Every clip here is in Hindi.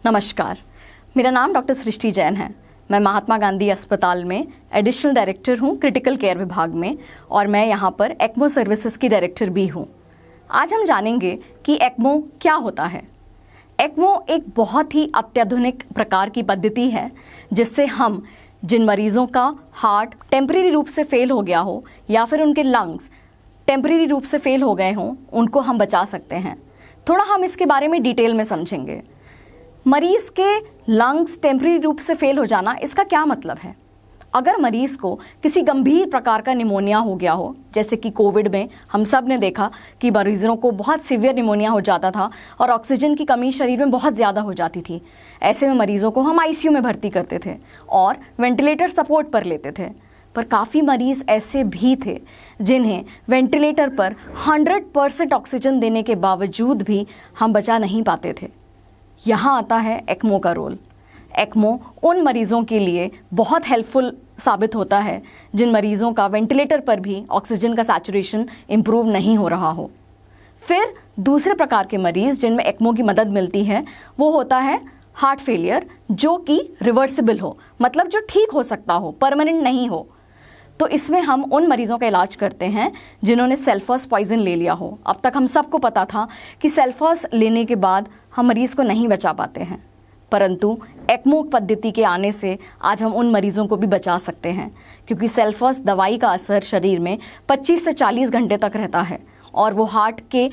नमस्कार, मेरा नाम डॉक्टर सृष्टि जैन है। मैं महात्मा गांधी अस्पताल में एडिशनल डायरेक्टर हूँ क्रिटिकल केयर विभाग में, और मैं यहाँ पर एक्मो सर्विसेज की डायरेक्टर भी हूँ। आज हम जानेंगे कि एक्मो क्या होता है। एक्मो एक बहुत ही अत्याधुनिक प्रकार की पद्धति है जिससे हम जिन मरीजों का हार्ट टेम्परेरी रूप से फेल हो गया हो या फिर उनके लंग्स टेम्परेरी रूप से फेल हो गए हों, उनको हम बचा सकते हैं। थोड़ा हम इसके बारे में डिटेल में समझेंगे। मरीज के लंग्स टेम्परेरी रूप से फेल हो जाना, इसका क्या मतलब है? अगर मरीज को किसी गंभीर प्रकार का निमोनिया हो गया हो, जैसे कि कोविड में हम सब ने देखा कि मरीजों को बहुत सीवियर निमोनिया हो जाता था और ऑक्सीजन की कमी शरीर में बहुत ज़्यादा हो जाती थी। ऐसे में मरीजों को हम आईसीयू में भर्ती करते थे और वेंटिलेटर सपोर्ट पर लेते थे। पर काफ़ी मरीज़ ऐसे भी थे जिन्हें वेंटिलेटर पर 100% ऑक्सीजन देने के बावजूद भी हम बचा नहीं पाते थे। यहाँ आता है एक्मो का रोल। एक्मो उन मरीज़ों के लिए बहुत हेल्पफुल साबित होता है जिन मरीज़ों का वेंटिलेटर पर भी ऑक्सीजन का सैचुरेशन इम्प्रूव नहीं हो रहा हो। फिर दूसरे प्रकार के मरीज़ जिनमें एक्मो की मदद मिलती है वो होता है हार्ट फेलियर, जो कि रिवर्सिबल हो, मतलब जो ठीक हो सकता हो, परमानेंट नहीं हो। तो इसमें हम उन मरीजों का इलाज करते हैं जिन्होंने सल्फोस पॉइजन ले लिया हो। अब तक हम सबको पता था कि सल्फोस लेने के बाद हम मरीज को नहीं बचा पाते हैं, परंतु एक्मो पद्धति के आने से आज हम उन मरीजों को भी बचा सकते हैं, क्योंकि सल्फोस दवाई का असर शरीर में 25 से 40 घंटे तक रहता है और वो हार्ट के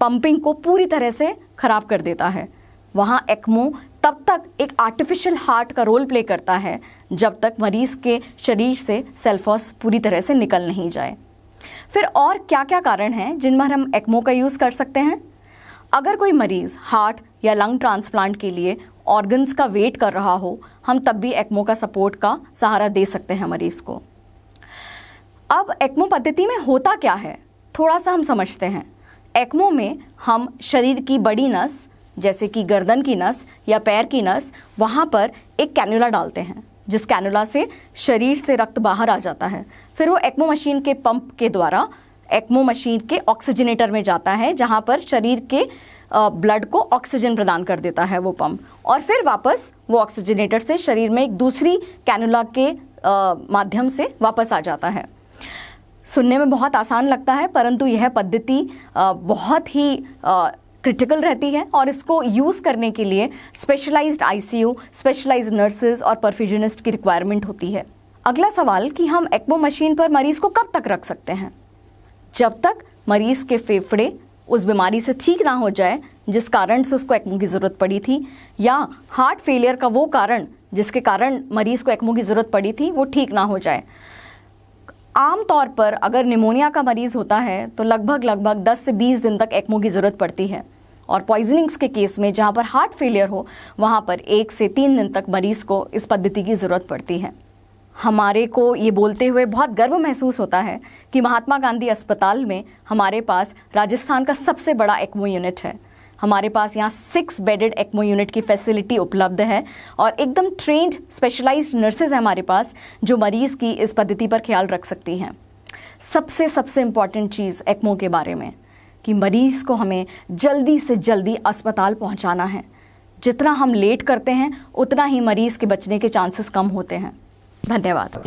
पंपिंग को पूरी तरह से खराब कर देता है। वहाँ एक्मो तब तक एक आर्टिफिशियल हार्ट का रोल प्ले करता है जब तक मरीज के शरीर से सल्फोस पूरी तरह से निकल नहीं जाए। फिर और क्या क्या कारण हैं जिनमें हम एक्मो का यूज़ कर सकते हैं? अगर कोई मरीज़ हार्ट या लंग ट्रांसप्लांट के लिए ऑर्गन्स का वेट कर रहा हो, हम तब भी एक्मो का सपोर्ट का सहारा दे सकते हैं मरीज़ को। अब एक्मो पद्धति में होता क्या है, थोड़ा सा हम समझते हैं। एक्मो में हम शरीर की बड़ी नस, जैसे कि गर्दन की नस या पैर की नस, वहाँ पर एक कैनुला डालते हैं, जिस कैनुला से शरीर से रक्त बाहर आ जाता है। फिर वो एक्मो मशीन के पंप के द्वारा एक्मो मशीन के ऑक्सीजनेटर में जाता है, जहाँ पर शरीर के ब्लड को ऑक्सीजन प्रदान कर देता है वो पंप, और फिर वापस वो ऑक्सीजनेटर से शरीर में एक दूसरी कैनुला के माध्यम से वापस आ जाता है। सुनने में बहुत आसान लगता है, परंतु यह पद्धति बहुत ही क्रिटिकल रहती है और इसको यूज़ करने के लिए स्पेशलाइज्ड आईसीयू, स्पेशलाइज्ड नर्सेज और परफ्यूजनिस्ट की रिक्वायरमेंट होती है। अगला सवाल कि हम एक्मो मशीन पर मरीज को कब तक रख सकते हैं? जब तक मरीज के फेफड़े उस बीमारी से ठीक ना हो जाए जिस कारण से उसको एक्मो की ज़रूरत पड़ी थी, या हार्ट फेलियर का वो कारण जिसके कारण मरीज को एक्मो की ज़रूरत पड़ी थी वो ठीक ना हो जाए। आम तौर पर अगर निमोनिया का मरीज़ होता है तो लगभग 10 से 20 दिन तक एक्मो की ज़रूरत पड़ती है, और पॉइजनिंग्स के केस में जहाँ पर हार्ट फेलियर हो वहाँ पर 1 से 3 दिन तक मरीज़ को इस पद्धति की ज़रूरत पड़ती है। हमारे को ये बोलते हुए बहुत गर्व महसूस होता है कि महात्मा गांधी अस्पताल में हमारे पास राजस्थान का सबसे बड़ा एक्मो यूनिट है। हमारे पास यहाँ 6 बेडेड एक्मो यूनिट की फैसिलिटी उपलब्ध है और एकदम ट्रेंड स्पेशलाइज्ड नर्सेज हैं हमारे पास जो मरीज़ की इस पद्धति पर ख्याल रख सकती हैं। सबसे इम्पॉर्टेंट चीज़ एक्मो के बारे में कि मरीज़ को हमें जल्दी से जल्दी अस्पताल पहुँचाना है। जितना हम लेट करते हैं उतना ही मरीज़ के बचने के चांसेस कम होते हैं। धन्यवाद।